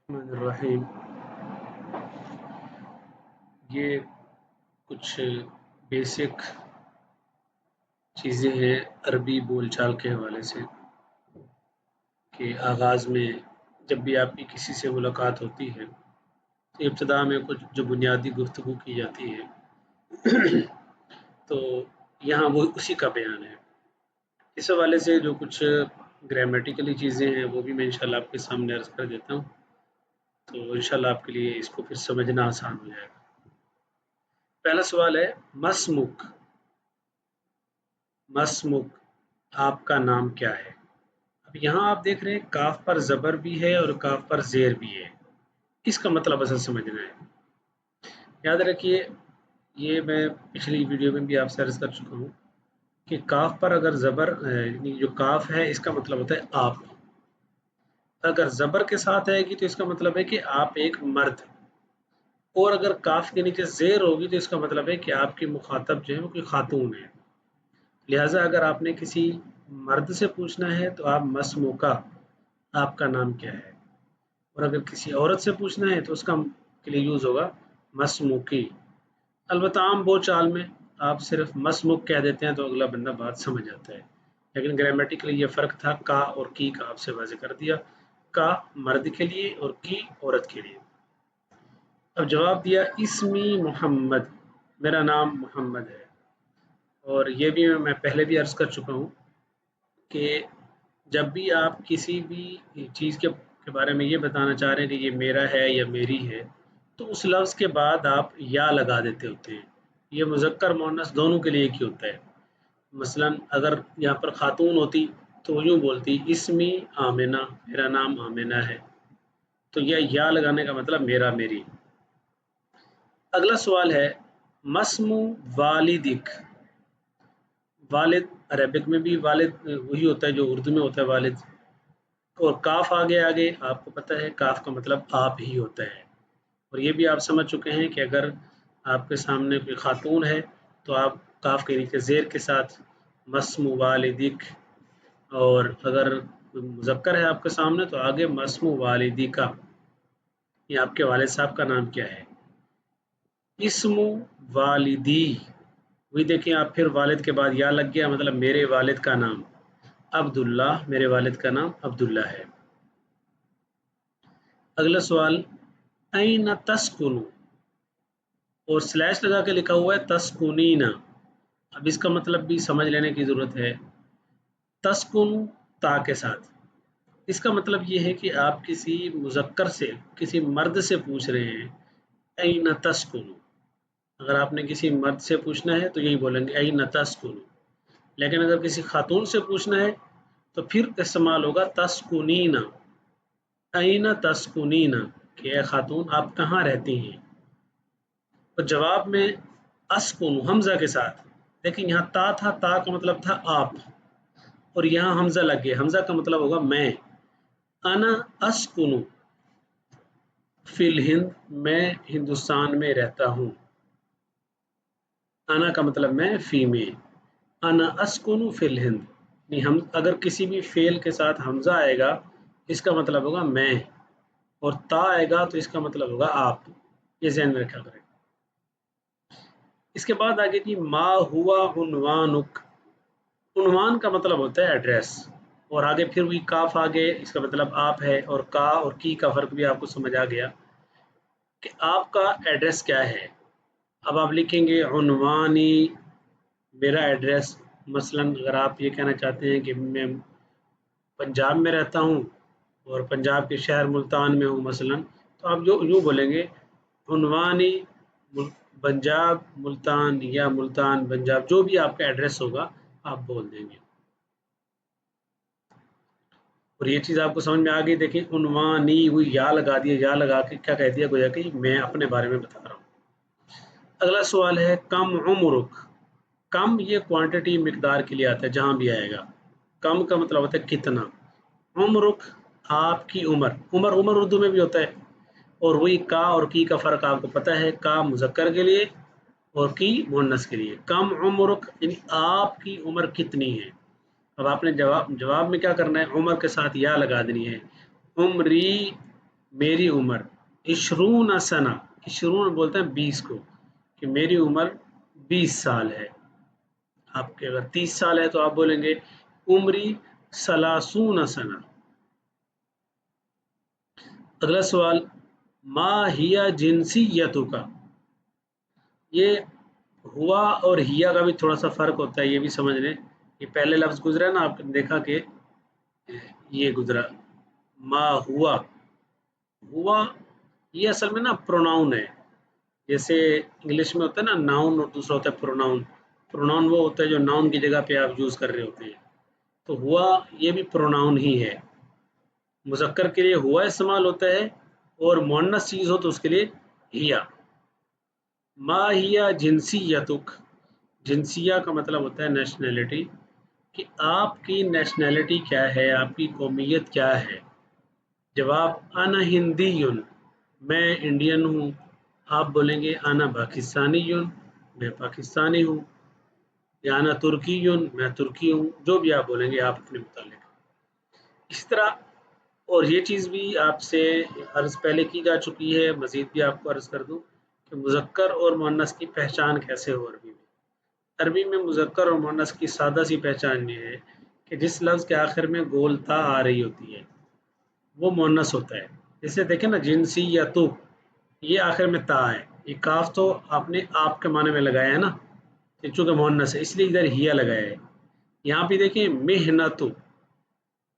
الرحمن الرحیم یہ کچھ بیسک چیزیں ہیں عربی بول چال کے حوالے سے کہ آغاز میں جب بھی آپ کی کسی سے ملاقات ہوتی ہے تو ابتدا میں کچھ جو بنیادی گفتگو کی جاتی ہے تو یہاں وہ اسی کا بیان ہے۔ اس حوالے سے جو کچھ گرامیٹیکلی چیزیں ہیں وہ بھی میں انشاءاللہ آپ کے سامنے عرض کر دیتا ہوں، تو انشاءاللہ آپ کے لیے اس کو پھر سمجھنا آسان ہو جائے گا۔ پہلا سوال ہے مسمک، مسمک آپ کا نام کیا ہے؟ اب یہاں آپ دیکھ رہے ہیں کاف پر زبر بھی ہے اور کاف پر زیر بھی ہے، اس کا مطلب اصل سمجھنا ہے۔ یاد رکھیے یہ میں پچھلی ویڈیو میں بھی آپ سے عرض کر چکا ہوں کہ کاف پر اگر زبر یعنی جو کاف ہے اس کا مطلب ہوتا ہے آپ، اگر زبر کے ساتھ آئے گی تو اس کا مطلب ہے کہ آپ ایک مرد، اور اگر کاف کے نیچے زیر ہوگی تو اس کا مطلب ہے کہ آپ کی مخاطب جو ہے وہ کوئی خاتون ہے۔ لہٰذا اگر آپ نے کسی مرد سے پوچھنا ہے تو آپ مسموکہ آپ کا نام کیا ہے، اور اگر کسی عورت سے پوچھنا ہے تو اس کا کے لیے یوز ہوگا مسموکی۔ البتہ عام بول چال میں آپ صرف مسموک کہہ دیتے ہیں تو اگلا بندہ بات سمجھ جاتا ہے، لیکن گرامیٹیکلی یہ فرق تھا کا اور کی کا آپ سے واضح کر دیا، کا مرد کے لیے اور کی عورت کے لیے۔ اب جواب دیا اسمی محمد، میرا نام محمد ہے، اور یہ بھی میں پہلے بھی عرض کر چکا ہوں کہ جب بھی آپ کسی بھی چیز کے بارے میں یہ بتانا چاہ رہے ہیں کہ یہ میرا ہے یا میری ہے تو اس لفظ کے بعد آپ یا لگا دیتے ہوتے ہیں۔ یہ مذکر مؤنث دونوں کے لیے ایک ہی ہوتا ہے۔ مثلا اگر یہاں پر خاتون ہوتی تو وہ یوں بولتی اسمی آمنہ، میرا نام آمنہ ہے، تو یہ یا لگانے کا مطلب میرا میری۔ اگلا سوال ہے مسمو والدک، والد عربک میں بھی والد وہی ہوتا ہے جو اردو میں ہوتا ہے والد، اور کاف آگے آپ کو پتہ ہے کاف کا مطلب آپ ہی ہوتا ہے، اور یہ بھی آپ سمجھ چکے ہیں کہ اگر آپ کے سامنے کوئی خاتون ہے تو آپ کاف کے نیچے زیر کے ساتھ مسمو والدک، اور اگر مذکر ہے آپ کے سامنے تو آگے مسمو والدی کا، یہ آپ کے والد صاحب کا نام کیا ہے۔ اسم والدی، وہی دیکھیں آپ پھر والد کے بعد یا لگ گیا، مطلب میرے والد کا نام عبداللہ، میرے والد کا نام عبداللہ ہے۔ اگلا سوال این تسکن، اور سلیش لگا کے لکھا ہوا ہے تسکنین، اب اس کا مطلب بھی سمجھ لینے کی ضرورت ہے۔ تسکن تا کے ساتھ، اس کا مطلب یہ ہے کہ آپ کسی مذکر سے، کسی مرد سے پوچھ رہے ہیں این تسکن، اگر آپ نے کسی مرد سے پوچھنا ہے تو یہی بولیں گے این تسکن، لیکن اگر کسی خاتون سے پوچھنا ہے تو پھر استعمال ہوگا تسکنین، این تسکنین، کہ اے خاتون آپ کہاں رہتی ہیں۔ تو جواب میں اسکن حمزہ کے ساتھ، لیکن یہاں تا تھا، تا کا مطلب تھا آپ، اور یہاں حمزہ لگ گیا، حمزہ کا مطلب ہوگا میں۔ انا اسکن فی الہند، میں ہندوستان میں رہتا ہوں، انا کا مطلب میں، فی میں، انا اسکن فی الہند، نہیں ہم اگر کسی بھی فعل کے ساتھ حمزہ آئے گا اس کا مطلب ہوگا میں، اور تا آئے گا تو اس کا مطلب ہوگا آپ، یہ ذہن میں رکھا کریں۔ اس کے بعد آگے جی ما ہوا عنوانک، عنوان کا مطلب ہوتا ہے ایڈریس، اور آگے پھر وہی کاف آگے اس کا مطلب آپ ہے، اور کا اور کی کا فرق بھی آپ کو سمجھ آ گیا کہ آپ کا ایڈریس کیا ہے۔ اب آپ لکھیں گے عنوانی، میرا ایڈریس، مثلا اگر آپ یہ کہنا چاہتے ہیں کہ میں پنجاب میں رہتا ہوں اور پنجاب کے شہر ملتان میں ہوں مثلا، تو آپ جو یوں بولیں گے عنوانی پنجاب ملتان، یا ملتان پنجاب، جو بھی آپ کا ایڈریس ہوگا آپ بول دیں گے۔ اور یہ چیز آپ کو سمجھ میں آ گئی، دیکھیں عنوانی ہوئی یا لگا دیا، یا لگا کے کیا کہہ دیا گویا کہ میں اپنے بارے میں بتا رہا ہوں۔ اگلا سوال ہے کم عمرک، کم یہ کوانٹٹی مقدار کے لیے آتا ہے، جہاں بھی آئے گا کم کا مطلب ہوتا ہے کتنا، عمرک آپ کی عمر، عمر اردو میں بھی ہوتا ہے، اور وہی کا اور کی کا فرق آپ کو پتہ ہے، کا مذکر کے لیے اور کی مؤنث کے لیے۔ کم عمرک یعنی آپ کی عمر کتنی ہے۔ اب آپ نے جواب میں کیا کرنا ہے، عمر کے ساتھ یا لگا دینی ہے، عمری मेरी उम्र, इशरून सना, इशरून बोलते हैं 20 को, कि मेरी उम्र 20 साल है। आपके अगर 30 साल है तो आप बोलेंगे उम्री सलासून सना। अगला सवाल, मा हिया जिनसियतु का, ये हुआ और हिया का भी थोड़ा सा फर्क होता है, ये भी समझ लें। ये पहले लफ्ज गुजरा ना, आपने देखा कि ये गुजरा मा हुआ, हुआ ये असल में ना प्रोनाउन है। जैसे इंग्लिश में होता है ना नाउन और दूसरा होता है प्रोनाउन। प्रोनाउन वो होता है जो नाउन की जगह पे आप यूज कर रहे होते हैं। तो हुआ ये भी प्रोनाउन ही है। मुजक्कर के लिए हुआ इस्तेमाल होता है और मुअन्नस चीज हो तो उसके लिए हिया। मा हिया जिनसियतुक, जिनसिया का मतलब होता है नेशनैलिटी, कि आपकी नेशनैलिटी क्या है, आपकी कौमियत क्या है। जवाब, अना हिंदीयुन, मैं इंडियन हूँ। आप बोलेंगे अना पाकिस्तानीयुन, मैं पाकिस्तानी हूँ। या अना तुर्कीयुन, मैं तुर्की हूँ। जो भी आप बोलेंगे आप अपने मुतालिक। इस तरह और ये चीज़ भी आपसे अर्ज़ पहले की जा चुकी है, मज़ीद भी आपको अर्ज़ कर दूँ कि मुज़क्कर और मुअन्नस की पहचान कैसे हो अरबी में। अरबी में मुज़क्कर और मुअन्नस की सादा सी पहचान ये है कि जिस लफ्ज़ के आखिर में गोल ता आ रही होती है वो मुअन्नस होता है। जैसे देखें ना जिनसी या तु, ये आखिर में ता है, ये काफ तो आपने आप के माने में लगाया है ना, चूँकि मुअन्नस है इसलिए इधर हिया लगाया है। यहाँ पे देखिए मेहनतु,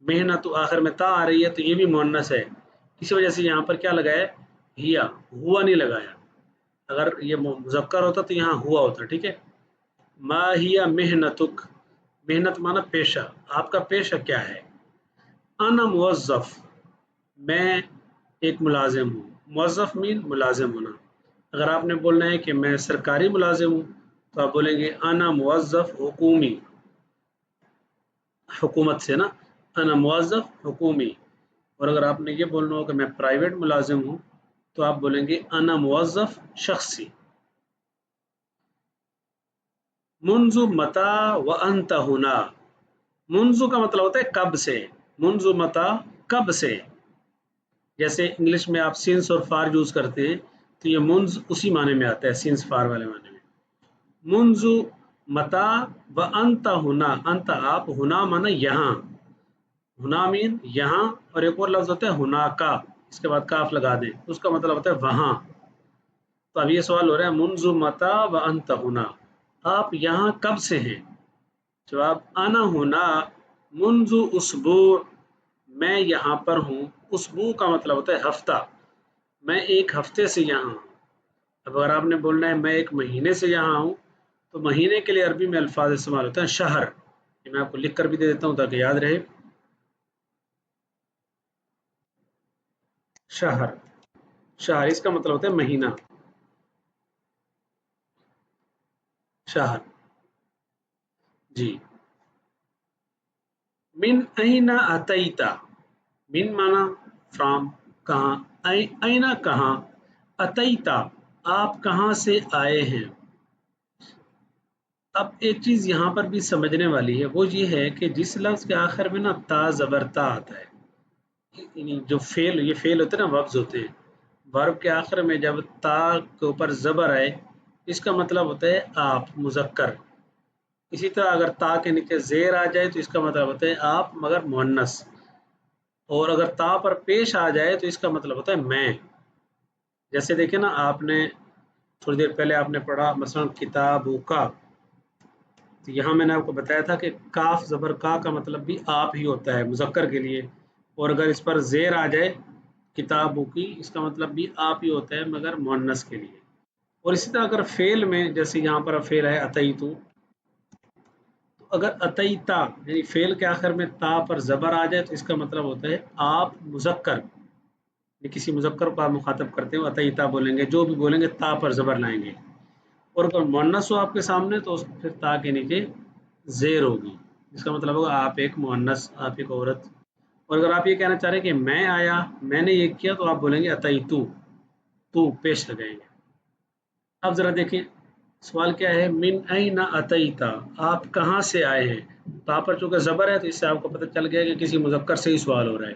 मेहनतु आखिर में ता आ रही है तो ये भी मुअन्नस है, इसी वजह से यहाँ पर क्या लगाया है, हिया, हुआ नहीं लगाया। अगर ये मुज़क्कर होता तो यहाँ हुआ होता। ठीक है। मा हिया मेहनतुक, मेहनत माना पेशा, आपका पेशा क्या है। अना मुवज़्ज़फ़, मैं एक मुलाजिम हूँ। मुवज़्ज़फ़ मीन मुलाजिम होना। अगर आपने बोलना है कि मैं सरकारी मुलाजिम हूँ तो आप बोलेंगे अना मुवज़्ज़फ़ हुकूमी, हुकूमत से ना, अना मुवज़्ज़फ़ हुकूमी। और अगर आपने ये बोलना हो कि मैं प्राइवेट मुलाजिम हूँ तो आप बोलेंगे अना मुवज़्ज़फ़ शख्सी। मुंजु मता व अंत हुना, मुंजु का मतलब होता है कब से, मुंजु मता कब से। जैसे इंग्लिश में आप सिंस और फार यूज करते हैं तो ये मुंज उसी माने में आता है, सिंस फार वाले माने में। मुंजु मता व अंत हुना, अंत आप, हुना माना यहाँ, हुना मीन यहाँ। और एक और लफ्ज होता है हुना का, इसके बाद काफ लगा दें तो उसका मतलब होता है वहां। तो अब ये सवाल हो रहा है मुंजु मता व अंत हुना, आप यहाँ कब से हैं। जवाब, आना हुना मुंजु उसबू, मैं यहाँ पर हूँ। उसबू का मतलब होता है हफ्ता, मैं एक हफ्ते से यहाँ हूँ। अब अगर आपने बोलना है मैं एक महीने से यहाँ हूँ तो महीने के लिए अरबी में अल्फाज इस्तेमाल होते हैं शहर। ये मैं आपको लिख कर भी दे देता हूँ ताकि याद रहे। शहर, शहर इसका मतलब होता है महीना, शहर। जी। मिन अइना अतईता, मिन माना फ्रॉम, कहाँ, अइना कहाँ, अतईता आप कहाँ से आए हैं। अब एक चीज़ यहाँ पर भी समझने वाली है, वो ये है कि जिस लफ्ज़ के आखिर में ना ता ज़बरता आता है, यानी जो फेल, ये फेल होते हैं ना, वर्ब्स होते हैं, वर्ब के आखिर में जब ता के ऊपर ज़बर आए इसका मतलब होता है आप, मुज़क्कर। इसी तरह अगर ता के नीचे ज़ेर आ जाए तो इसका मतलब होता है आप मगर मुअन्नस। और अगर ता पर पेश आ जाए तो इसका मतलब होता है मैं। जैसे देखिए ना, आपने थोड़ी देर पहले आपने पढ़ा मसलन किताबु का, तो यहाँ मैंने आपको बताया था कि काफ ज़बर का मतलब भी आप ही होता है मुज़क्कर के लिए। और अगर इस पर ज़ेर आ जाए किताबु की, इसका मतलब भी आप ही होता है मगर मुअन्नस के लिए। और इसी तरह अगर फेल में, जैसे यहाँ पर फेल है अतईतु, तो अगर अतईता यानी फेल के आखिर में ता पर ज़बर आ जाए तो इसका मतलब होता है आप मुज़क्कर, किसी मुज़क्कर को आप मुखातब करते हो अतईता बोलेंगे, जो भी बोलेंगे ता पर ज़बर लाएंगे। और अगर मुअन्नस हो आपके सामने तो फिर ता के नीचे ज़ेर होगी, इसका मतलब होगा आप एक मुअन्नस, आप एक औरत। और अगर आप ये कहना चाह रहे हैं कि मैं आया, मैंने ये किया, तो आप बोलेंगे अतईतु, तू पेश लगाएंगे। अब ज़रा देखिए सवाल क्या है, मिन अइना अतईता आप कहाँ से आए हैं। तो आप पर चूंकि ज़बर है तो इससे आपको पता चल गया कि किसी मुज़क्कर से ही सवाल हो रहा है।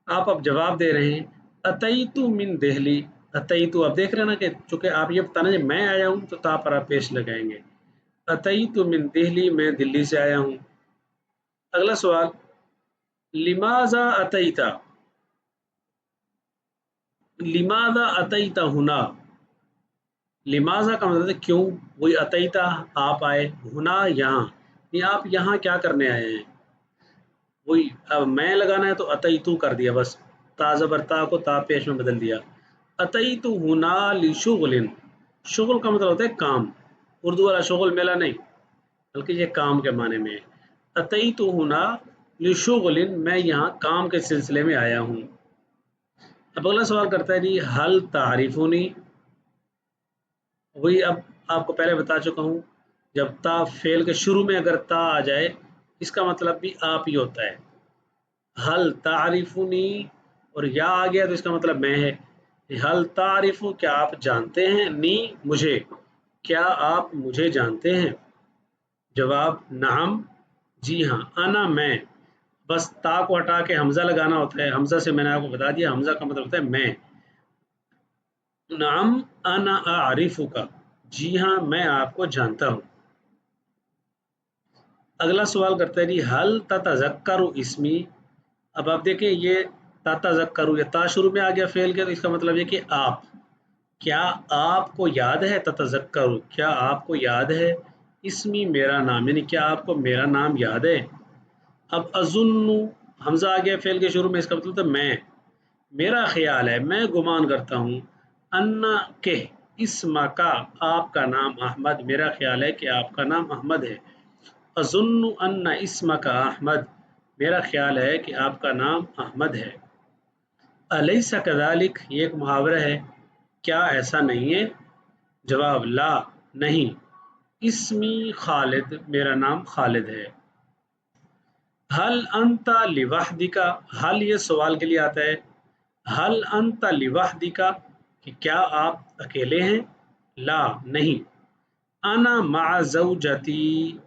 आप अब जवाब दे रहे हैं अतईतु मिन दिल्ली। अतईतु आप देख रहे हैं ना कि चूंकि आप ये बताना है मैं आया हूँ तो ता पर आप पेश लगाएंगे। अतईतु मिन दिल्ली, मैं दिल्ली से आया हूँ। अगला सवाल, लिमाजा अतईता, लिमाजा अतईता हुना। लिमाजा का मतलब है क्यों, वही अतईता आप आए, हुना यहाँ, ये आप यहाँ क्या करने आए हैं। वही अब मैं लगाना है तो अतईतु कर दिया, बस ता ज़बर ता को ता पेश में बदल दिया। अतईतु हुना लिशुगलिन, शुगल का मतलब होता है काम, उर्दू वाला शुगल मेला नहीं, बल्कि ये काम के माने में है। अतईतु हुना लिशुगलिन, मैं यहाँ काम के सिलसिले में आया हूँ। अब अगला सवाल करता है जी, हल तारिफुनी। वही अब आपको पहले बता चुका हूँ, जब ता फेल के शुरू में अगर ता आ जाए इसका मतलब भी आप ही होता है। हल तारिफुनी और या आ गया तो इसका मतलब मैं है। हल तारिफु, क्या आप जानते हैं, नी मुझे, क्या आप मुझे जानते हैं। जवाब नाम, जी हाँ, अना मैं, बस ता को हटा के हमजा लगाना होता है। हमजा से मैंने आपको बता दिया, हमजा का मतलब होता है मैं। नाम अना आरिफु का, जी हाँ मैं आपको जानता हूँ। अगला सवाल करता है जी, हल ततज़क्करु इसमी। अब आप देखें ये ततज़क्करु, ये ता शुरू में आ गया फेल के, तो इसका मतलब ये कि आप, क्या आपको याद है, ततज़क्करु क्या आपको याद है, इसमी मेरा नाम, यानी क्या आपको मेरा नाम याद है। अब अजुन्नु, हमजा आ गया फेल के शुरू में, इसका मतलब तो मैं, मेरा ख्याल है, मैं गुमान करता हूँ, अन्ना के इसमा का, आपका नाम अहमद, मेरा ख्याल है कि आपका नाम अहमद है। अजुन्नु अन्ना इसमा का अहमद, मेरा ख्याल है कि आपका नाम अहमद है। अलैसा कज़ालिक, ये एक मुहावरा है, क्या ऐसा नहीं है। जवाब ला, नहीं, इसमी खालिद, मेरा नाम खालिद है। हल अंता लिवाहदिका, हल ये सवाल के लिए आता है। हल अंता लिवाहदिका, कि क्या आप अकेले हैं। ला, नहीं। अना मा ज़ौजती,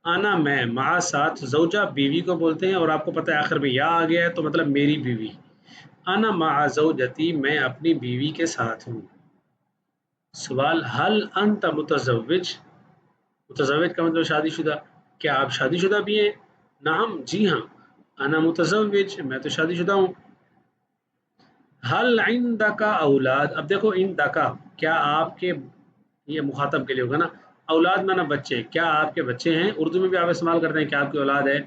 अना मैं, मा साथ, ज़ौजा बीवी को बोलते हैं, और आपको पता है आखिर में या आ गया है तो मतलब मेरी बीवी। अना मा ज़ौजती, मैं अपनी बीवी के साथ हूँ। सवाल, हल अंत मुतज़व्विज, मुतज़व्विज का मतलब शादीशुदा, क्या आप शादीशुदा भी हैं। नाम, जी हाँ, अना मुतज़व्विज, मैं तो शादीशुदा हूँ। हल इंदका औलाद, अब देखो इंदका, क्या आपके, ये मुखातब के लिए होगा ना, औलाद माना बच्चे, क्या आपके बच्चे हैं। उर्दू में भी आप इस्तेमाल करते हैं, क्या आपकी औलाद है।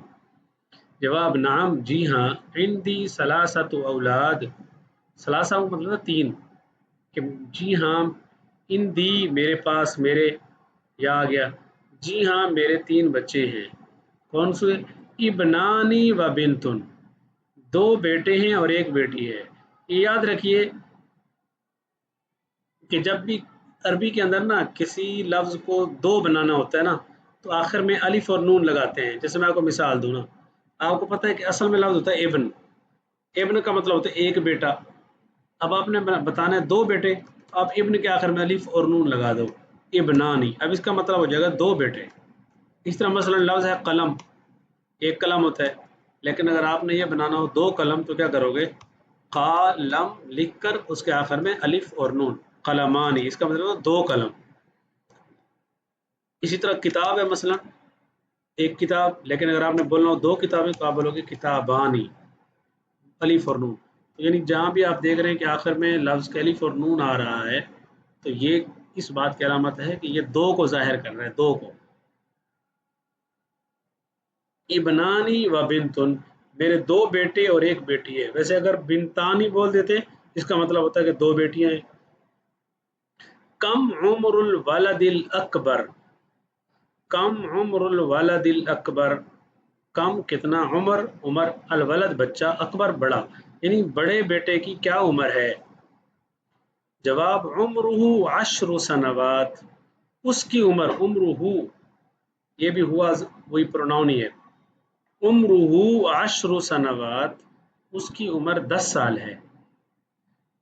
जवाब नाम, जी हाँ, इंदी सलासतु औलाद, सलासा का मतलब तीन, कि जी हाँ, इंदी मेरे पास, मेरे, या आ गया, जी हाँ मेरे तीन बच्चे हैं। कौन से, इबनानी व बिनतुन, दो बेटे हैं और एक बेटी है। ये याद रखिए कि जब भी अरबी के अंदर ना किसी लफ्ज़ को दो बनाना होता है ना, तो आखिर में अलिफ और नून लगाते हैं। जैसे मैं आपको मिसाल दूँ ना, आपको पता है कि असल में लफ्ज़ होता है इब्न, इब्न का मतलब होता है एक बेटा। अब आपने बताना है दो बेटे, आप इब्न के आखिर में अलिफ और नून लगा दो, इब्नानी, अब इसका मतलब हो जाएगा दो बेटे। इस तरह मसलन लफ्ज़ है कलम, एक कलम होता है, लेकिन अगर आपने ये बनाना हो दो कलम तो क्या करोगे, कालम लिख कर उसके आखिर में अलिफ और नून, कलमानी, इसका मतलब दो कलम। इसी तरह किताब है मसलन एक किताब, लेकिन अगर आपने बोलना हो दो किताबें तो आप बोलोगे किताबानी, अलिफ और नून। तो यानी जहाँ भी आप देख रहे हैं कि आखिर में लफ्ज़ के अलिफ और नून आ रहा है, तो ये इस बात की अलामत है कि ये दो को जाहिर कर रहा है, दो को। इबनानी व बिनतुन, मेरे दो बेटे और एक बेटी है। वैसे अगर बिनतानी बोल देते इसका मतलब होता है कि दो बेटियां हैं। कम उम्रुल वलदिल अकबर, कम उम्रुल वलदिल अकबर, कम कितना, उमर उमर, अल वलद बच्चा, अकबर बड़ा, यानी बड़े बेटे की क्या उम्र है। जवाब उम्रुहु अश्रु सनवात, उसकी उम्र, उम्रुहु, ये भी हुआ वही प्रोनाउन ही है, उम्रुहु अश्रु सनवात, उसकी उम्र 10 साल है।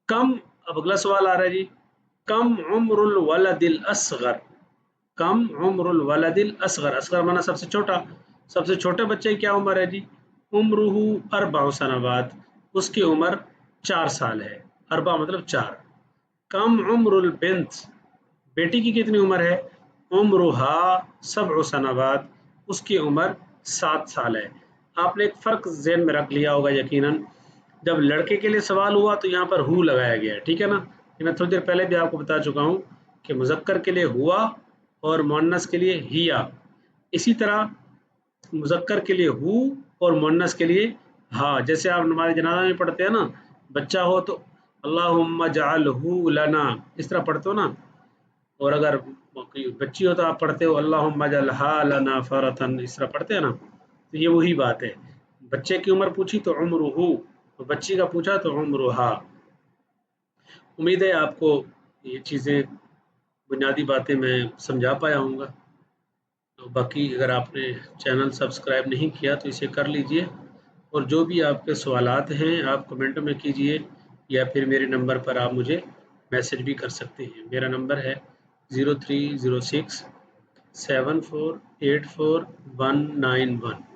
कम, अब अगला सवाल आ रहा है जी, कम उम्रुल वलदिल असगर, कम उम्रुल वलदिल असगर, असगर माना सबसे छोटा, सबसे छोटे बच्चे की क्या उम्र है जी, उम्रुहु अरबा सनवात, उसकी उम्र 4 साल है। अरबा मतलब 4। कम उम्रुल बिन्त, बेटी की कितनी उम्र है? उम्रुहा सबउ सनावात, उसकी उम्र 7 साल है। आपने एक फ़र्क ज़हन में रख लिया होगा यकीनन, जब लड़के के लिए सवाल हुआ तो यहाँ पर हु लगाया गया है, ठीक है ना। ये मैं थोड़ी देर पहले भी आपको बता चुका हूँ कि मुज़क्कर के लिए हुआ और मुअन्नस के लिए हिया। इसी तरह मुज़क्कर के लिए हु और मुअन्नस के लिए हा। जैसे आप नमाज जनाजा में पढ़ते हैं ना, बच्चा हो तो अल्लाहुम्मा जअलहु लना, इस तरह पढ़ते हो ना। और अगर कोई बच्ची हो तो आप पढ़ते हो अल्लाहुम्मा जअलहा लना फरतन, इस तरह पढ़ते हैं ना। तो ये वही बात है, बच्चे की उम्र पूछी तो उम्रुहु, तो बच्ची का पूछा तो उम्रुहा। उम्मीद है आपको ये चीज़ें, बुनियादी बातें मैं समझा पाया हूँगा। तो बाकी अगर आपने चैनल सब्सक्राइब नहीं किया तो इसे कर लीजिए, और जो भी आपके सवालात हैं आप कमेंट में कीजिए, या फिर मेरे नंबर पर आप मुझे मैसेज भी कर सकते हैं। मेरा नंबर है 0306 7484 191।